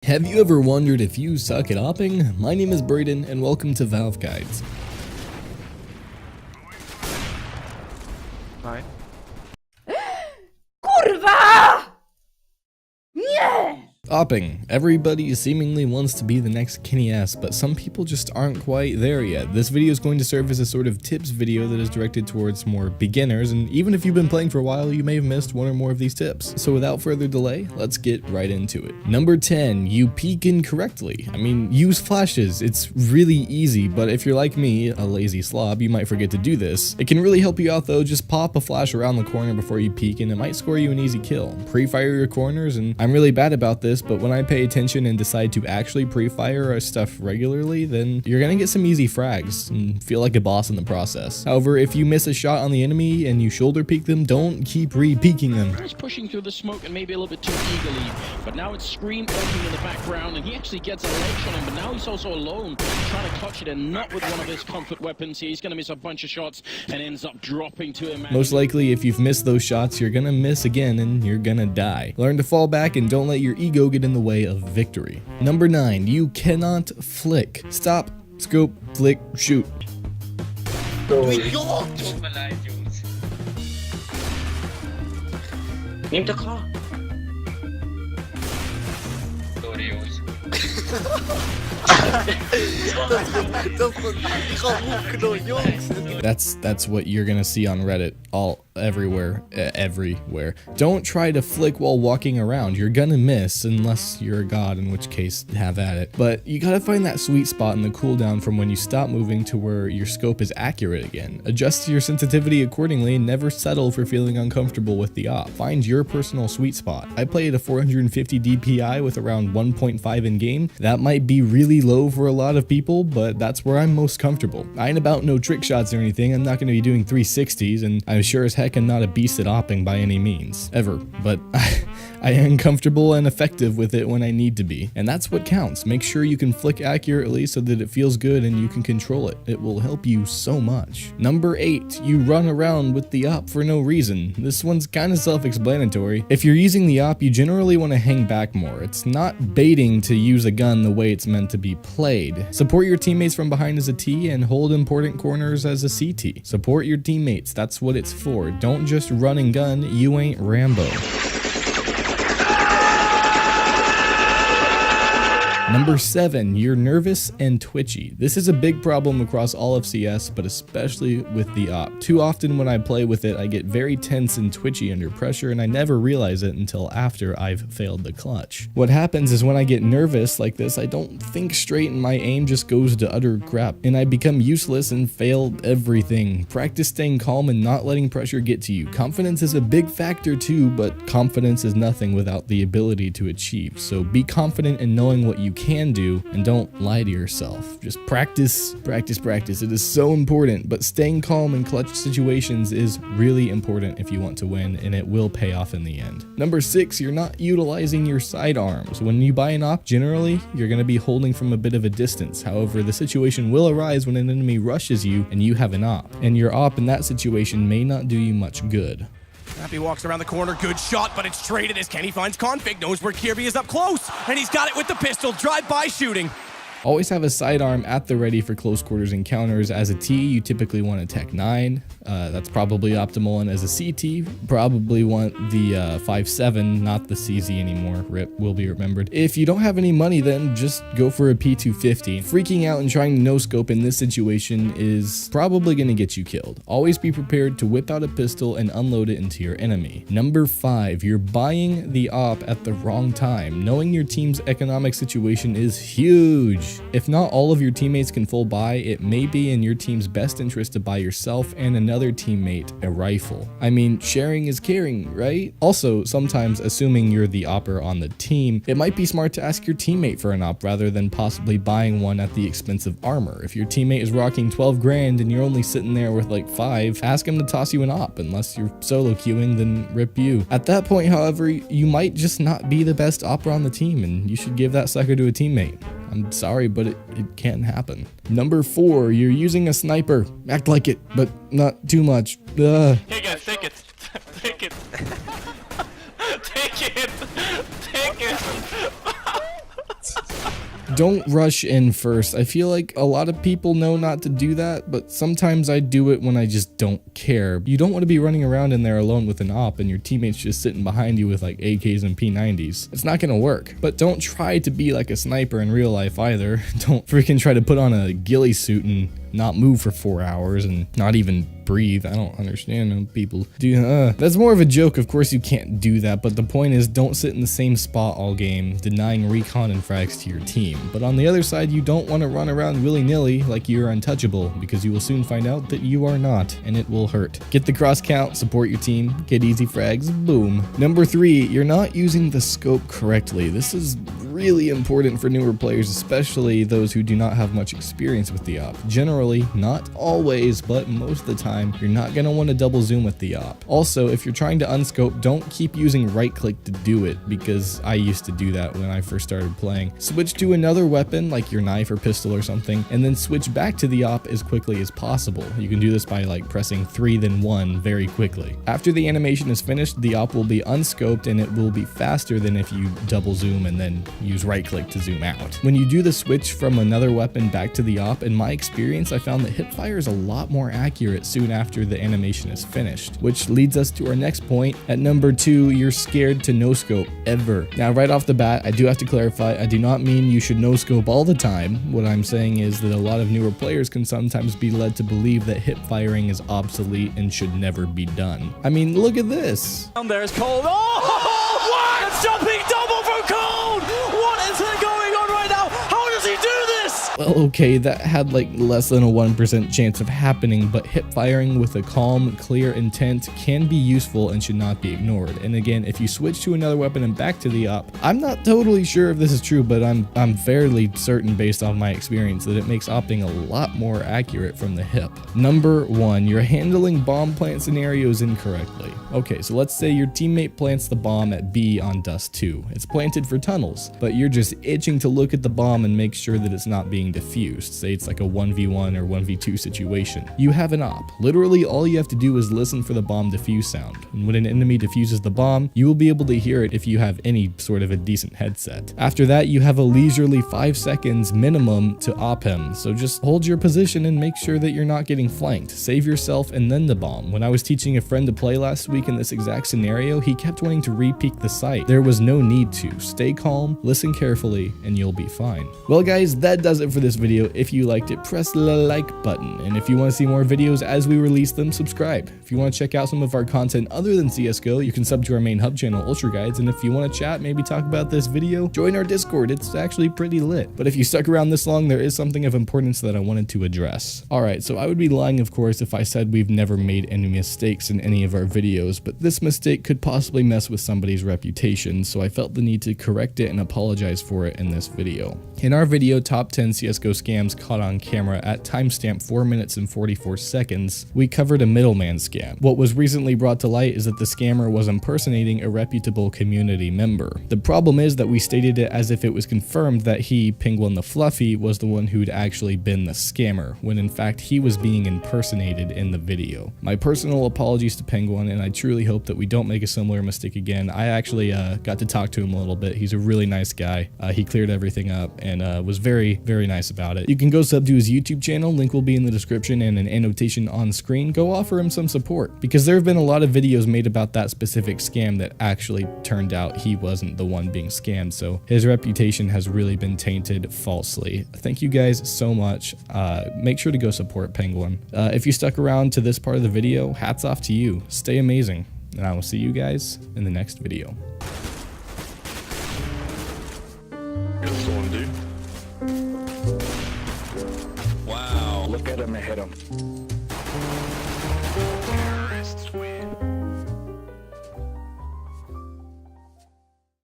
Have you ever wondered if you suck at Awping? My name is Braden and welcome to Valve Guides. Fine. Kurwa! Nie! Awping. Everybody seemingly wants to be the next Kenny S, but some people just aren't quite there yet. This video is going to serve as a sort of tips video that is directed towards more beginners, and even if you've been playing for a while, you may have missed one or more of these tips. So without further delay, let's get right into it. Number 10, you peek incorrectly. I mean, use flashes. It's really easy, but if you're like me, a lazy slob, you might forget to do this. It can really help you out though. Just pop a flash around the corner before you peek and it might score you an easy kill. Pre-fire your corners, and I'm really bad about this, but when I pay attention and decide to actually pre-fire our stuff regularly, then you're gonna get some easy frags and feel like a boss in the process. However, if you miss a shot on the enemy and you shoulder peek them, don't keep re-peeking them. He's pushing through the smoke and maybe a little bit too eagerly, but now it's Scream opening in the background and he actually gets a ledge on him, but now he's also alone trying to clutch it, and not with one of his comfort weapons. He's gonna miss a bunch of shots and ends up dropping to him. Most likely, if you've missed those shots, you're gonna miss again and you're gonna die. Learn to fall back and don't let your ego get in the way of victory. Number 9, you cannot flick. Stop, scope, flick, shoot. Neem de car. That's what you're gonna see on Reddit everywhere. Don't try to flick while walking around. You're gonna miss unless you're a god, in which case have at it. But you gotta find that sweet spot in the cooldown from when you stop moving to where your scope is accurate again. Adjust your sensitivity accordingly and never settle for feeling uncomfortable with the op. Find your personal sweet spot. I play at a 450 DPI with around 1.5 in game. That might be really low for a lot of people, but that's where I'm most comfortable. I ain't about no trick shots or anything. I'm not gonna be doing 360s, and I'm sure as heck am not a beast at Awping by any means, ever, but I am comfortable and effective with it when I need to be, and that's what counts. Make sure you can flick accurately so that it feels good and you can control it. It will help you so much. Number 8, you run around with the op for no reason. This one's kind of self-explanatory. If you're using the op, you generally want to hang back more. It's not baiting to use a gun the way it's meant to be played. Support your teammates from behind as a T and hold important corners as a CT. Support your teammates, that's what it's for. Don't just run and gun, you ain't Rambo. Number 7, you're nervous and twitchy. This is a big problem across all of CS, but especially with the op. Too often when I play with it, I get very tense and twitchy under pressure, and I never realize it until after I've failed the clutch. What happens is when I get nervous like this, I don't think straight and my aim just goes to utter crap, and I become useless and fail everything. Practice staying calm and not letting pressure get to you. Confidence is a big factor too, but confidence is nothing without the ability to achieve. So be confident in knowing what you can do and don't lie to yourself. Just practice, practice, practice. It is so important, but staying calm in clutch situations is really important if you want to win, and it will pay off in the end. Number 6, you're not utilizing your sidearms. When you buy an op, generally, you're going to be holding from a bit of a distance. However, the situation will arise when an enemy rushes you and you have an op, and your op in that situation may not do you much good. Happy walks around the corner, good shot, but it's traded as Kenny finds Config, knows where Kirby is up close, and he's got it with the pistol, drive-by shooting. Always have a sidearm at the ready for close quarters encounters. As a T, you typically want a Tech 9. That's probably optimal. And as a CT, probably want the 5.7, not the CZ anymore. RIP, will be remembered. If you don't have any money, then just go for a P250. Freaking out and trying to no-scope in this situation is probably going to get you killed. Always be prepared to whip out a pistol and unload it into your enemy. Number 5, you're buying the op at the wrong time. Knowing your team's economic situation is huge. If not all of your teammates can full buy, it may be in your team's best interest to buy yourself and another teammate a rifle. I mean, sharing is caring, right? Also, sometimes assuming you're the opper on the team, it might be smart to ask your teammate for an op rather than possibly buying one at the expense of armor. If your teammate is rocking 12 grand and you're only sitting there with like 5, ask him to toss you an op. Unless you're solo queuing, then rip you. At that point, however, you might just not be the best opper on the team, and you should give that sucker to a teammate. I'm sorry, but it can happen. Number 4, you're using a sniper. Act like it, but not too much. Hey guys, take it. Take it. Take it. Take it. Don't rush in first. I feel like a lot of people know not to do that, but sometimes I do it when I just don't care. You don't want to be running around in there alone with an op and your teammates just sitting behind you with like AKs and P90s. It's not gonna work. But don't try to be like a sniper in real life either. Don't freaking try to put on a ghillie suit and not move for 4 hours and not even breathe. I don't understand how people do. That's more of a joke. Of course you can't do that, but the point is don't sit in the same spot all game, denying recon and frags to your team. But on the other side, you don't want to run around willy-nilly like you're untouchable, because you will soon find out that you are not, and it will hurt. Get the cross count, support your team, get easy frags, boom. Number 3, you're not using the scope correctly. This is really important for newer players, especially those who do not have much experience with the op. Generally, not always, but most of the time, you're not going to want to double zoom with the op. Also, if you're trying to unscope, don't keep using right click to do it, because I used to do that when I first started playing. Switch to another weapon like your knife or pistol or something, and then switch back to the op as quickly as possible. You can do this by like pressing 3 then 1 very quickly. After the animation is finished, the op will be unscoped and it will be faster than if you double zoom and then use right click to zoom out. When you do the switch from another weapon back to the op, in my experience, I found that hipfire is a lot more accurate soon after the animation is finished, which leads us to our next point. At number 2, you're scared to no scope ever. Now, right off the bat, I do have to clarify, I do not mean you should no scope all the time. What I'm saying is that a lot of newer players can sometimes be led to believe that hip firing is obsolete and should never be done. I mean, look at this. Down there is Cold. Oh, what? It's jumping double from Cold. What is going on right now? How does he do this? Well, okay, that had like less than a 1% chance of happening, but hip firing with a calm, clear intent can be useful and should not be ignored. And again, if you switch to another weapon and back to the op, I'm not totally sure if this is true, but I'm fairly certain based off my experience that it makes opting a lot more accurate from the hip. Number 1, you're handling bomb plant scenarios incorrectly. Okay, so let's say your teammate plants the bomb at B on Dust 2. It's planted for tunnels, but you're just itching to look at the bomb and make sure that it's not being diffused. Say it's like a 1v1 or 1v2 situation. You have an op. Literally all you have to do is listen for the bomb defuse sound. And when an enemy defuses the bomb, you will be able to hear it if you have any sort of a decent headset. After that, you have a leisurely 5 seconds minimum to op him. So just hold your position and make sure that you're not getting flanked. Save yourself and then the bomb. When I was teaching a friend to play last week in this exact scenario, he kept wanting to re-peek the site. There was no need to. Stay calm, listen carefully, and you'll be fine. Well guys, that does it for this video. If you liked it, press the like button. And if you want to see more videos as we release them, subscribe. If you want to check out some of our content other than CSGO, you can sub to our main hub channel, Ultra Guides. And if you want to chat, maybe talk about this video, join our Discord. It's actually pretty lit. But if you stuck around this long, there is something of importance that I wanted to address. Alright, so I would be lying, of course, if I said we've never made any mistakes in any of our videos, but this mistake could possibly mess with somebody's reputation, so I felt the need to correct it and apologize for it in this video. In our video, Top 10 CSGO Scams Caught on Camera at timestamp 4 minutes and 44 seconds, we covered a middleman scam. What was recently brought to light is that the scammer was impersonating a reputable community member. The problem is that we stated it as if it was confirmed that he, Penguin the Fluffy, was the one who'd actually been the scammer, when in fact he was being impersonated in the video. My personal apologies to Penguin, and I truly hope that we don't make a similar mistake again. I actually got to talk to him a little bit. He's a really nice guy. He cleared everything up and was very, very nice about it. You can go sub to his YouTube channel, link will be in the description and an annotation on screen. Go offer him some support, because there have been a lot of videos made about that specific scam that actually turned out he wasn't the one being scammed, so his reputation has really been tainted falsely. Thank you guys so much. Make sure to go support Penguin. If you stuck around to this part of the video, hats off to you. Stay amazing, and I will see you guys in the next video. This one, dude. Wow. Look at him and hit him.